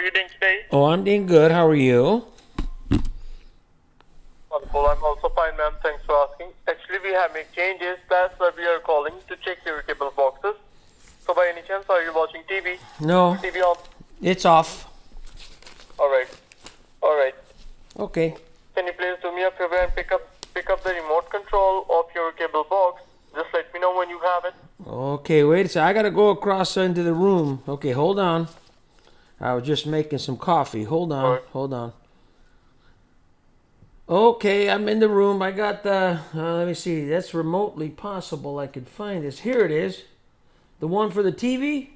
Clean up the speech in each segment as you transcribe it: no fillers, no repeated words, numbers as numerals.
are you doing today? Oh, I'm doing good. How are you? Wonderful. I'm also fine, ma'am. Thanks for asking. Actually, we have made changes. That's why we are calling to check your cable boxes. So, by any chance, are you watching TV? No, TV on? it's off. All right. All right. Okay. Can you please do me a favor and pick up the remote control of your cable box? Just let me know when you have it. Okay, wait a second. I gotta go across into the room. Okay, hold on. I was just making some coffee. Hold on. Alright. Hold on. Okay, I'm in the room. I got the. Let me see. That's remotely possible. I could find this. Here it is. The one for the TV?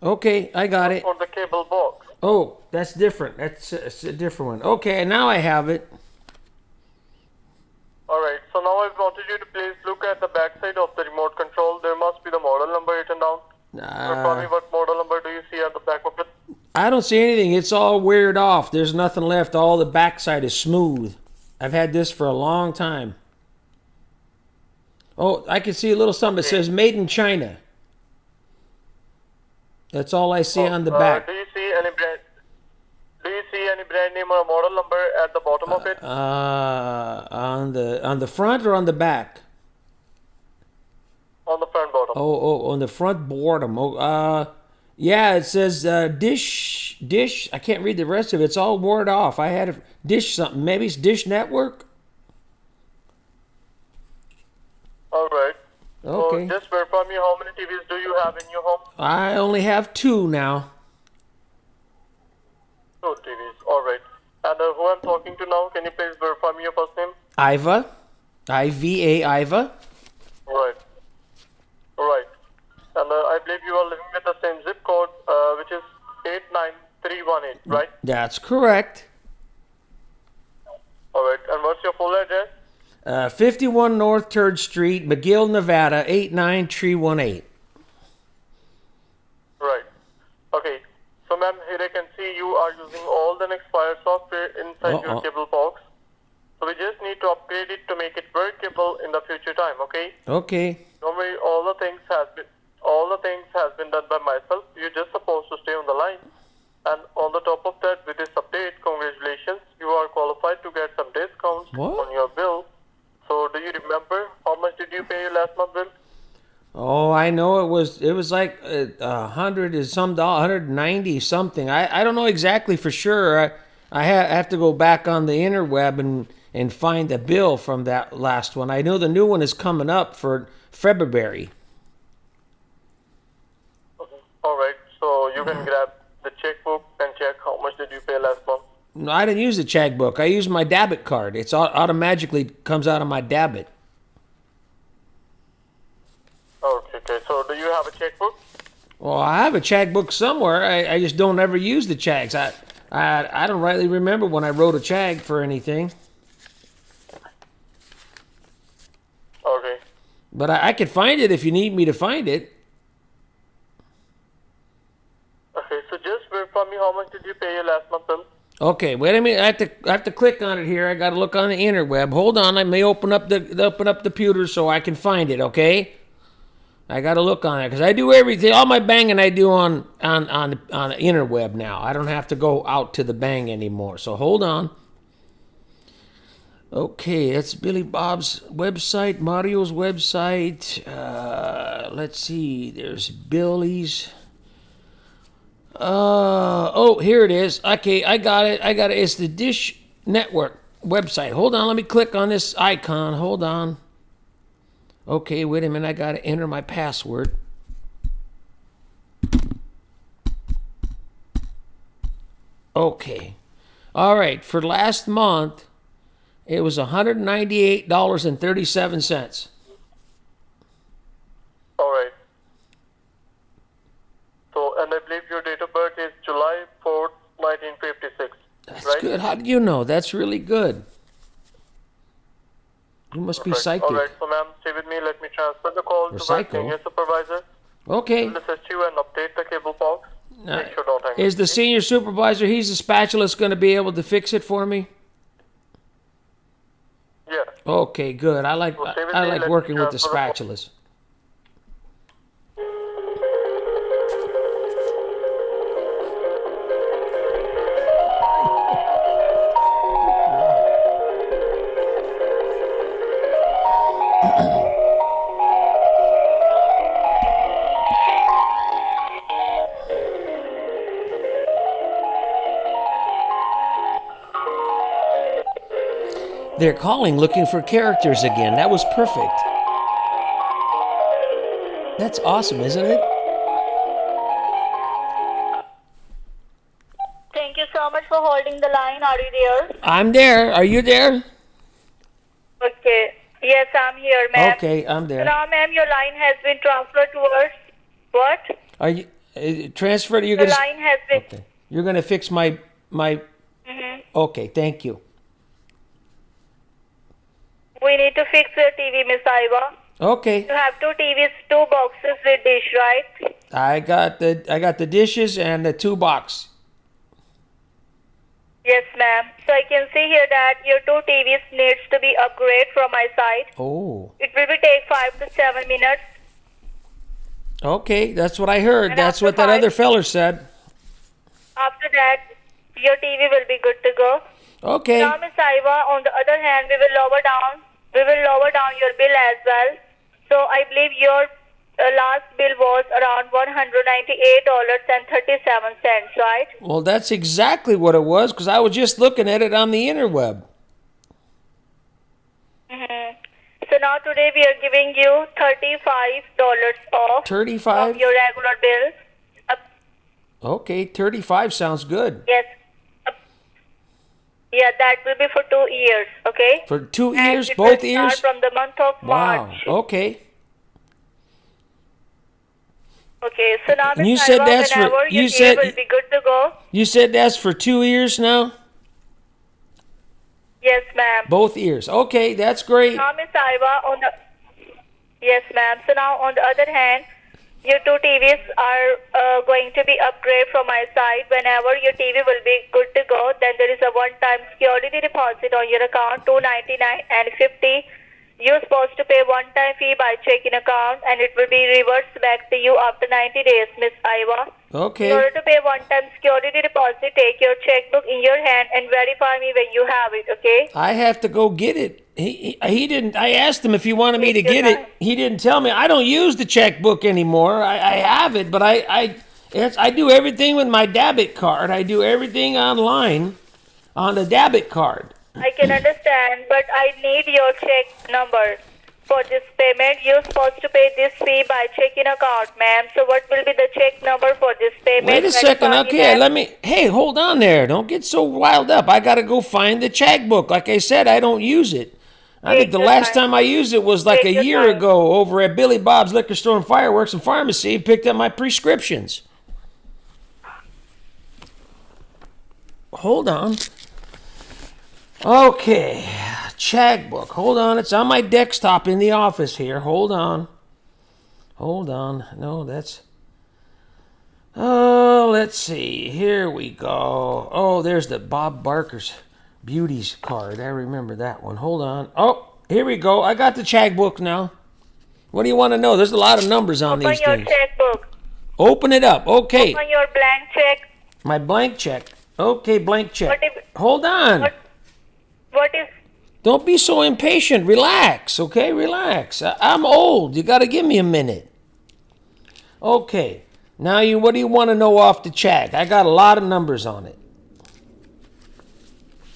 Okay, I got it. For the cable box. Oh, that's different. That's a different one. Okay, now I have it. Alright, so now I wanted you to please look at the back side of the remote control. There must be the model number written down. Tell me what model number do you see at the back of it? I don't see anything. It's all weared off. There's nothing left. All the backside is smooth. I've had this for a long time. Oh, I can see a little something. It says made in China. That's all I see on the back. Do you see any brand? Do you see any brand name or model number at the bottom of it? On the front or on the back? On the front bottom. Oh, on the front bottom. Yeah, it says dish. I can't read the rest of it. It's all word off. I had a dish something. Maybe it's Dish Network. All right. Okay. So just verify me, how many TVs do you have in your home? I only have 2 now. 2 TVs. All right. And who I'm talking to now? Can you please verify me your first name? Iva. IVA Iva. Right. Right. And I believe you are living with the same zip code, which is 89318, right? That's correct. All right. And what's your full address? 51 North 3rd Street, McGill, Nevada, 89318. Right. Okay. So, ma'am, here I can see you are using all the expired software inside your cable box. So we just need to upgrade it to make it workable in the future time. Okay. Okay. Don't worry. All the things has been done by myself. You're just supposed to stay on the line. And on the top of that, with this update, congratulations, you are qualified to get some discounts on your bill. So do you remember how much did you pay your last month bill? Oh, I know it was like 100 is some dollar, 190 something. I don't know exactly for sure. I have to go back on the interweb and find the bill from that last one. I know the new one is coming up for February. All right, so you can grab the checkbook and check how much did you pay last month. No, I didn't use the checkbook. I used my debit card. It's automatically comes out of my debit. Okay. So do you have a checkbook? Well, I have a checkbook somewhere. I just don't ever use the checks. I don't rightly remember when I wrote a check for anything. Okay. But I could find it if you need me to find it. Okay, so just verify me how much did you pay your last month bill? Okay, wait a minute. I have to click on it here. I got to look on the interweb. Hold on. I may open up the computer so I can find it. Okay. I got to look on it because I do everything. All my banging I do on the interweb now. I don't have to go out to the bang anymore. So hold on. Okay, that's Billy Bob's website, Mario's website. Let's see. There's Billy's. Here it is. Okay, I got it. It's the Dish Network website. Hold on, let me click on this icon. Hold on. Okay, wait a minute. I got to enter my password. Okay. All right, for last month, it was $198.37. All right. So, and I believe your date of birth is July 4th, 1956. That's right? good. How did you know? That's really good. You must be psychic. All right, so ma'am, stay with me. Let me transfer the call to my senior supervisor. Okay. We'll assist you and update the cable box. Make sure don't hang Is the up. senior supervisor, he's the spatulist, going to be able to fix it for me? Yeah. Okay, good. I like working with the spatulas. They're calling looking for characters again. That was perfect. That's awesome, isn't it? Thank you so much for holding the line. Are you there? I'm there. Are you there? Okay. Yes, I'm here, ma'am. Okay, I'm So there. now, ma'am, your line has been transferred towards what? Are you transferred? You're The gonna. line has been. Okay. You're gonna fix my. Mhm. Okay, thank you. We need to fix your TV, Miss Iva. Okay. You have two TVs, two boxes with dish, right? I got the dishes and the 2 box. Yes, ma'am. So I can see here that your two TVs needs to be upgraded from my side. Oh. It will be take 5 to 7 minutes. Okay, that's what I heard. And That's after what that 5 other feller said. After that, your TV will be good to go. Okay. Now, Miss Iva, on the other hand, we will lower down your bill as well. So I believe your last bill was around $198.37, right? Well, that's exactly what it was because I was just looking at it on the interweb. Mm-hmm. So now today we are giving you $35 off 35? of your regular bill. Okay, 35 sounds good. Yes. Yeah, that will be for 2 years, okay? For 2 And years, it both will ears? start from the month of Wow. March. Okay. Okay, so now And you Miss said Iva, that's for- whenever you your said- TV will be good to go. You said that's for 2 years now? Yes, ma'am. Both ears. Okay, that's great. Now, Miss Iva, yes, ma'am. So now, on the other hand, your two TVs are going to be upgraded from my side. Whenever your TV will be good to go, then there is a one-time security deposit on your account, $299.50. You're supposed to pay one-time fee by checking account, and it will be reversed back to you after 90 days, Miss Iva. In Okay. order to pay one-time security deposit, take your checkbook in your hand and verify me when you have it, okay? I have to go get it. He didn't. I asked him if he wanted me to Take your get it. time. He didn't tell me. I don't use the checkbook anymore. I have it, but I do everything with my debit card. I do everything online on the debit card. I can understand, but I need your check number. For this payment, you're supposed to pay this fee by checking account, ma'am. So what will be the check number for this payment? Wait a second. Verify me, Okay, ma'am. let me. Hey, hold on there. Don't get so wild up. I gotta go find the checkbook. Like I said, I don't use it. I think Take the your last time. time I used it was like Take a your year time. ago over at Billy Bob's Liquor Store and Fireworks and Pharmacy and picked up my prescriptions. Hold on. Okay, checkbook. Hold on. It's on my desktop in the office here. Hold on. Hold on. No, that's... Oh, let's see. Here we go. Oh, there's the Bob Barker's Beauties card. I remember that one. Hold on. Oh, here we go. I got the checkbook now. What do you want to know? There's a lot of numbers on Open these your things. checkbook. Open it up. Okay. Open your blank check. My blank check. Okay, blank check. What if- Hold on. What is... Don't be so impatient. Relax, okay? Relax. I'm old. You got to give me a minute. Okay. Now, what do you want to know off the check? I got a lot of numbers on it.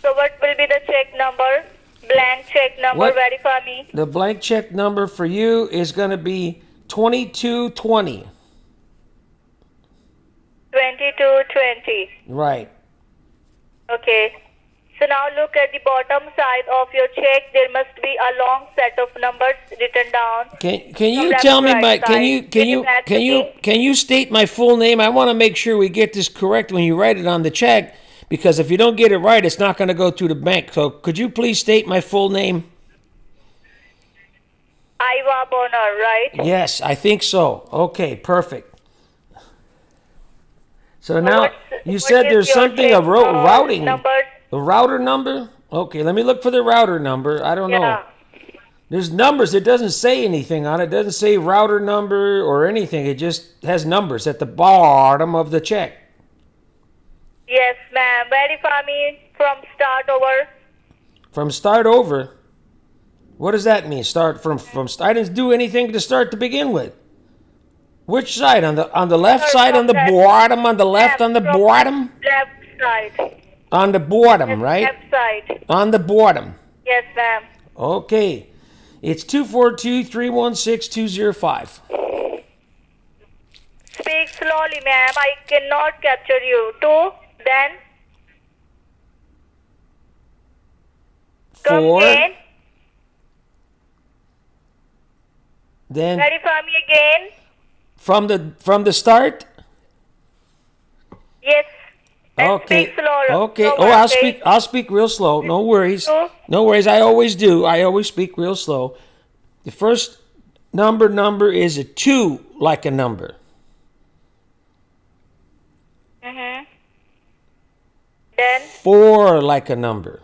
So what will be the check number? Blank check number. What? Verify me. The blank check number for you is going to be 2220. 2220. Right. Okay. So now look at the bottom side of your check. There must be a long set of numbers written down. Can you left tell to me right my side. can you state my full name? I want to make sure we get this correct when you write it on the check, because if you don't get it right, it's not going to go through the bank. So could you please state my full name? Iva Bonner, right? Yes, I think so. Okay, perfect. So now you What said is there's your something check, routing. numbers? The router number? Okay, let me look for the router number. I don't know. Yeah. There's numbers. It doesn't say anything on it. It doesn't say router number or anything. It just has numbers at the bottom of the check. Yes, ma'am. Verify me from start over. From start over. What does that mean? Start from I didn't do anything to start to begin with. Which side? On the left Start side, on from the left. bottom, on the left, on the From bottom? Left side. On the bottom, right? Left side. On the bottom. Yes, ma'am. Okay. It's 242-316-205. Speak slowly, ma'am. I cannot capture you. 2, then come 4. again. Then Verify me again. from the start. Yes. And Okay. speak slower. Okay. Oh, Slower, okay? I'll speak real slow. No worries. 2. No worries. I always do. I always speak real slow. The first number is a 2 like a number. Mm-hmm. Then 4 like a number.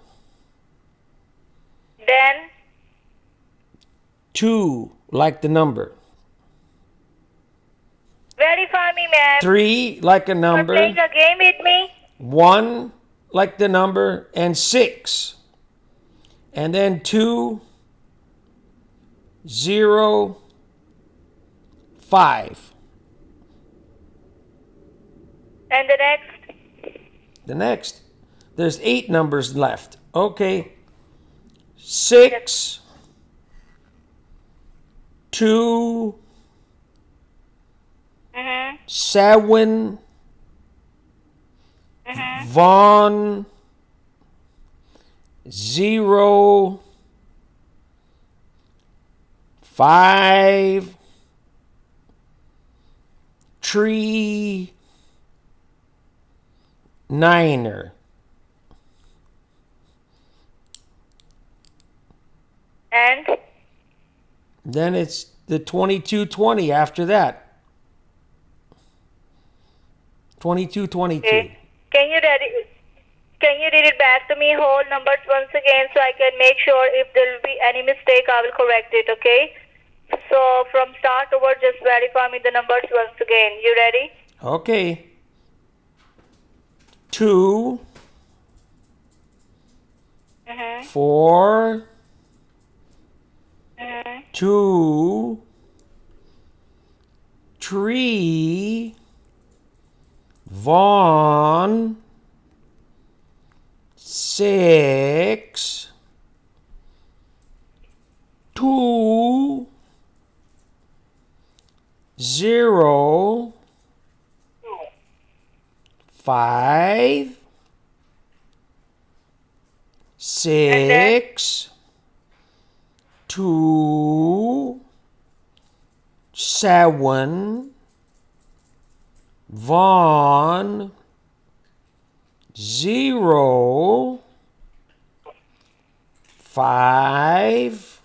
2 like the number. verify me, ma'am. 3 like a You're number. playing a game with me. 1 like the number, and 6. And then 2, 0, 5. And the next. The next, there's 8 numbers left. Okay. 6, 2, Mm-hmm. 7, Mm-hmm. Vaughn, 0, 5, tree, niner. And Then it's the 2220 after that. 2222. okay. Can you read it back to me, whole numbers once again, so I can make sure if there will be any mistake, I will correct it, okay? So from start over, just verify me the numbers once again. You ready? Okay. 2, Mm-hmm. 4, Mm-hmm. 2, 3, Vaughn, 6, 2, 0, 5, 6, 2, 7, Vaughn, 0, 5,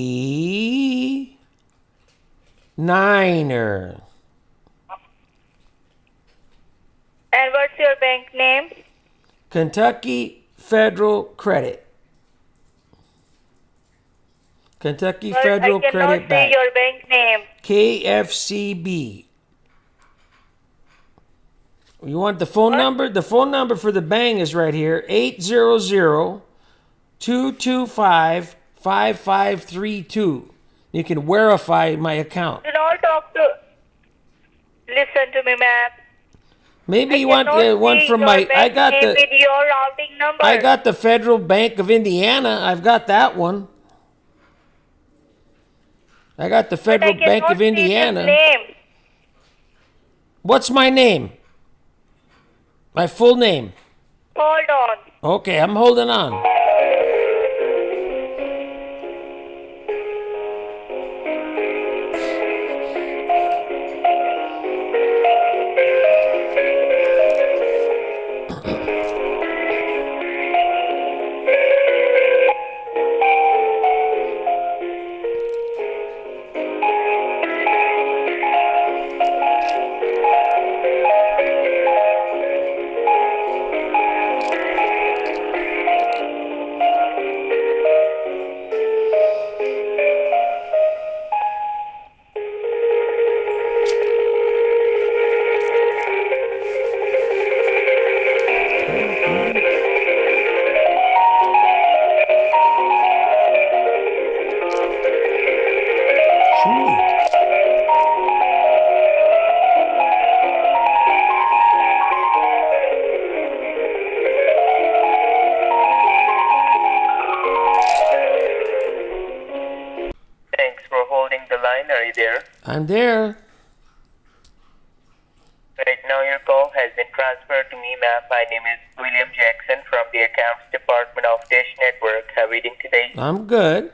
tree, niner. And what's your bank name? Kentucky Federal Credit. Kentucky But Federal I cannot Credit see Bank. your bank name. KFCB. You want the phone What? number? The phone number for the bank is right here. 800-225-5532. You can verify my account. Do not talk to. Listen to me, ma'am. Maybe I you want cannot one see from your my bank name with your routing number. I got the Federal Bank of Indiana. I've got that one. I got the But I Federal Bank cannot of see Indiana. this name. What's my name? My full name. Hold on. Okay, I'm holding on. you there? I'm there. Right now your call has been transferred to me, ma'am. My name is William Jackson from the Accounts Department of Dish Network. How are you doing today? I'm good.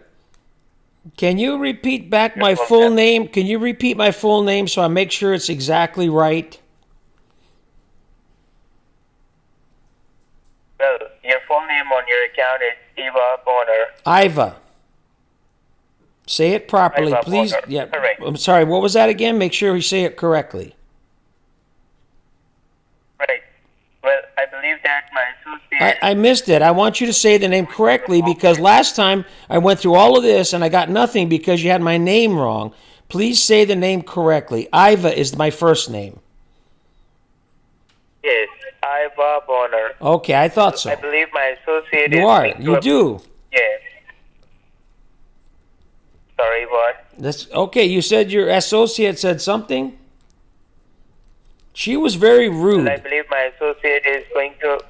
Can you repeat back my welcome. full name? Can you repeat my full name so I make sure it's exactly right? Well, your full name on your account is Eva Bonner. Iva. Say it properly, Iva please. Bonner. Yeah. Correct. I'm sorry. What was that again? Make sure you say it correctly. Right. Well, I believe that my associate... I missed it. I want you to say the name correctly because last time I went through all of this and I got nothing because you had my name wrong. Please say the name correctly. Iva is my first name. Yes, Eva Bonner. Okay, I thought so. I believe my associate is... You are. going to You do. Yes. Sorry, what? That's okay. You said your associate said something. She was very rude. I believe my associate is going to...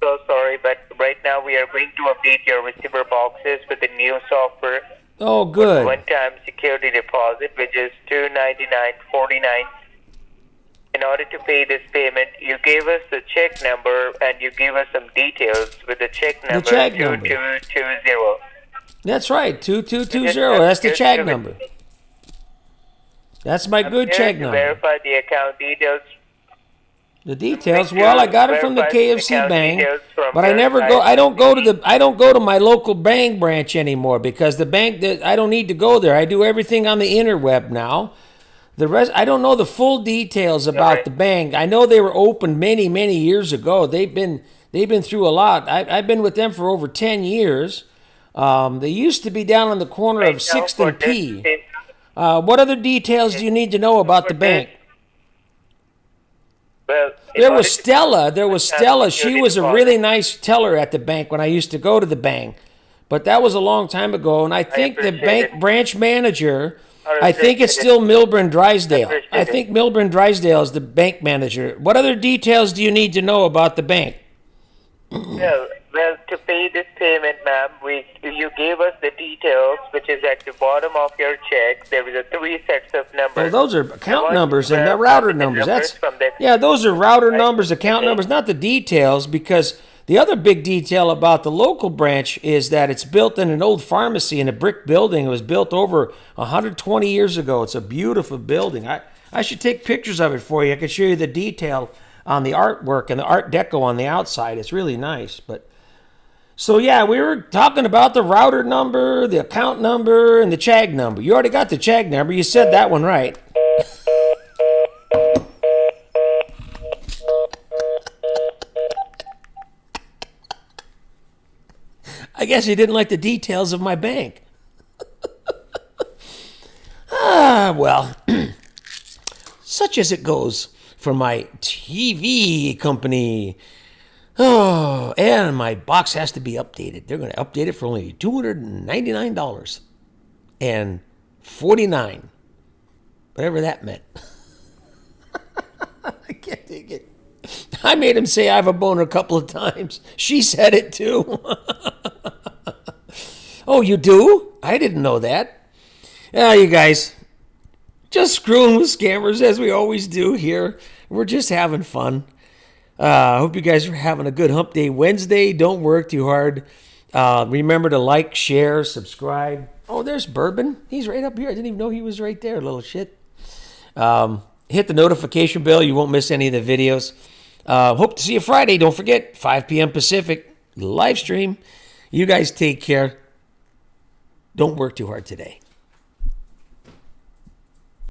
So sorry, but right now we are going to update your receiver boxes with the new software. Oh, good. One-time security deposit, which is $299.49. In order to pay this payment, you gave us the check number and you gave us some details with the check number check number. 2220. That's right. 2220. That's the check number. That's my good Here check to number. verify the account details. The details. Well, I got it from the Verify KFC account bank, details from but I your never side. go. I don't go to my local bank branch anymore because the bank that I don't need to go there. I do everything on the interweb now. The rest, I don't know the full details about right. the bank. I know they were opened many years ago. They've been through a lot. I've been with them for over 10 years. They used to be down on the corner of Right now 6th for and P. this- What other details do you need to know about the bank? Well, in There order was to- Stella. There was Stella. She security was a deposit. really nice teller at the bank when I used to go to the bank. But that was a long time ago. And I think the appreciate bank it. branch manager, I I think it's appreciate still Milburn Drysdale. appreciate I it. think Milburn Drysdale is the bank manager. What other details do you need to know about the bank? Well, to pay this payment, ma'am, you gave us the details, which is at the bottom of your check. There is a 3 sets of numbers. Well, those are I account want numbers to and the verify router the numbers. That's from the- yeah, those are router numbers, account okay. numbers, not the details. Because the other big detail about the local branch is that it's built in an old pharmacy in a brick building. It was built over 120 years ago. It's a beautiful building. I should take pictures of it for you. I could show you the detail on the artwork and the Art Deco on the outside. It's really nice. But so yeah, we were talking about the router number, the account number, and the CHAG number. You already got the CHAG number. You said that one right. I guess you didn't like the details of my bank. Well, such as it goes for my TV company. Oh, and my box has to be updated. They're going to update it for only $299 and 49, whatever that meant. I can't take it. I made him say I have a boner a couple of times. She said it too. Oh, you do? I didn't know that. Yeah, you guys, just screwing with scammers as we always do here. We're just having fun. I hope you guys are having a good Hump Day Wednesday. Don't work too hard. Remember to like, share, subscribe. Oh, there's Bourbon. He's right up here. I didn't even know he was right there, little shit. Hit the notification bell. You won't miss any of the videos. Hope to see you Friday. Don't forget, 5 p.m. Pacific, live stream. You guys take care. Don't work too hard today.